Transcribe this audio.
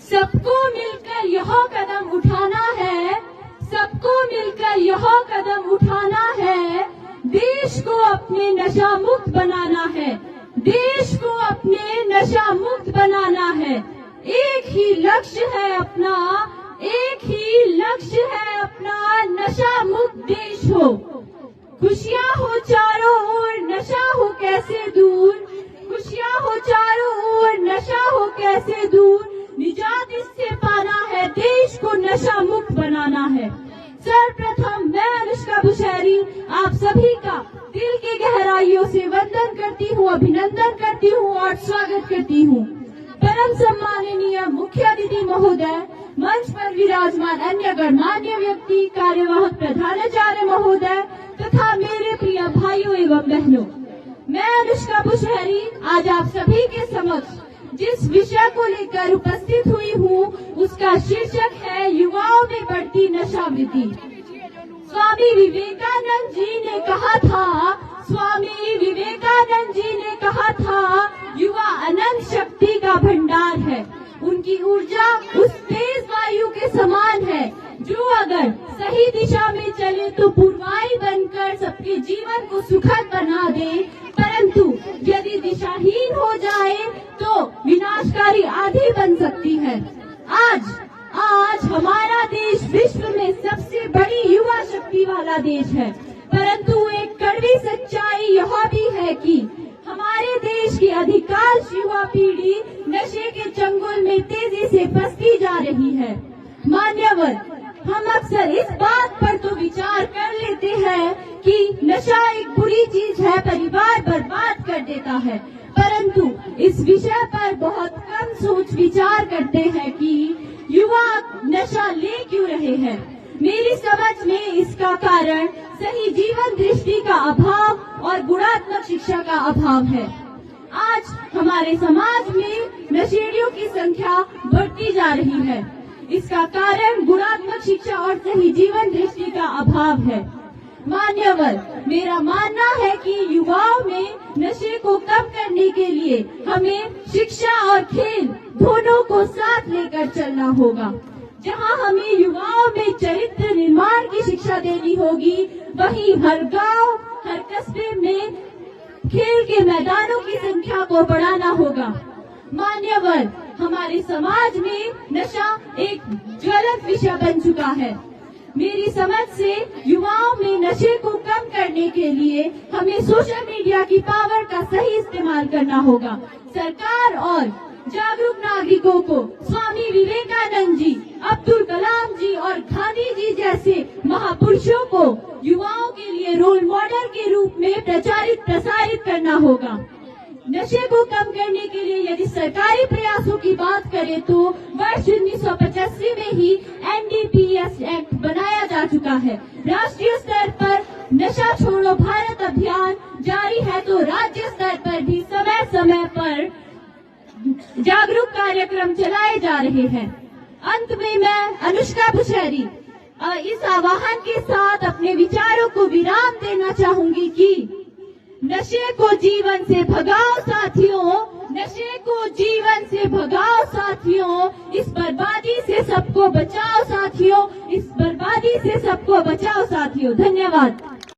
सबको मिलकर यह कदम उठाना है, सबको मिलकर यह कदम उठाना है, देश को अपने नशा मुक्त बनाना है, देश को अपने नशा मुक्त बनाना है। एक ही लक्ष्य है अपना, एक ही लक्ष्य है अपना, नशा मुक्त देश हो। खुशियाँ हो चारों ओर, नशा हो कैसे दूर, खुशियाँ हो चारों ओर, नशा हो कैसे दूर, निजात इससे पाना है, देश को नशा मुक्त बनाना है। सर्वप्रथम मैं अनुष्का बुशहरी आप सभी का दिल की गहराइयों से वंदन करती हूँ, अभिनंदन करती हूँ और स्वागत करती हूँ। परम सम्माननीय मुख्य अतिथि महोदय, मंच पर विराजमान अन्य गणमान्य व्यक्ति, कार्यवाहक प्रधानाचार्य महोदय तथा मेरे प्रिय भाइयों एवं बहनों, मैं अनुष्का बुशहरी आज आप सभी के समक्ष जिस विषय को लेकर उपस्थित हुई हूँ उसका शीर्षक है युवाओं में बढ़ती नशावृत्ति। स्वामी विवेकानंद जी ने कहा था, स्वामी विवेकानंद जी ने कहा था, युवा अनंत शक्ति का भंडार है। उनकी ऊर्जा उस तेज वायु के समान है जो अगर सही दिशा में चले तो पूर्वाई बनकर सबके जीवन को सुखद बना दे, परंतु यदि दिशाहीन हो जाए तो विनाशकारी आंधी बन सकती है। आज हमारा देश विश्व में सबसे बड़ी युवा शक्ति वाला देश है, परंतु एक कड़वी सच्चाई यह भी है कि हमारे देश की अधिकांश युवा पीढ़ी नशे के चंगुल में तेजी से फंसती जा रही है। मान्यवर, हम अक्सर इस बात पर तो विचार कर लेते हैं कि नशा एक बुरी चीज है, परिवार बर्बाद कर देता है, परंतु इस विषय पर बहुत कम सोच विचार करते हैं कि युवा नशा ले क्यों रहे हैं। मेरी समझ में इसका कारण सही जीवन दृष्टि का अभाव और गुणात्मक शिक्षा का अभाव है। आज हमारे समाज में नशेड़ियों की संख्या बढ़ती जा रही है। इसका कारण गुणात्मक शिक्षा और सही जीवन दृष्टि का अभाव है। मान्यवर, मेरा मानना है कि युवाओं में नशे को कम करने के लिए हमें शिक्षा और खेल दोनों को साथ लेकर चलना होगा। जहां हमें युवाओं में चरित्र निर्माण की शिक्षा देनी होगी, वहीं हर गांव, हर कस्बे में खेल के मैदानों की संख्या को बढ़ाना होगा। मान्यवर, हमारे समाज में नशा एक ज्वलंत विषय बन चुका है। मेरी समझ से युवाओं में नशे को कम करने के लिए हमें सोशल मीडिया की पावर का सही इस्तेमाल करना होगा। सरकार और जागरूक नागरिकों को स्वामी विवेकानंद जी, अब्दुल कलाम जी और गांधी जी जैसे महापुरुषों को युवाओं के लिए रोल मॉडल के रूप में प्रसारित करना होगा। नशे को कम करने के लिए यदि सरकारी प्रयासों की बात करें तो वर्ष 1985 में ही NDPS एक्ट बनाया जा चुका है। राष्ट्रीय स्तर पर नशा छोड़ो भारत अभियान जारी है, तो राज्य स्तर पर भी समय समय पर जागरूक कार्यक्रम चलाए जा रहे हैं। अंत में मैं अनुष्का बुशहरी इस आह्वान के साथ अपने विचारों को विराम देना चाहूंगी कि नशे को जीवन से भगाओ साथियों, नशे को जीवन से भगाओ साथियों, इस बर्बादी से सबको बचाओ साथियों, इस बर्बादी से सबको बचाओ साथियों। धन्यवाद।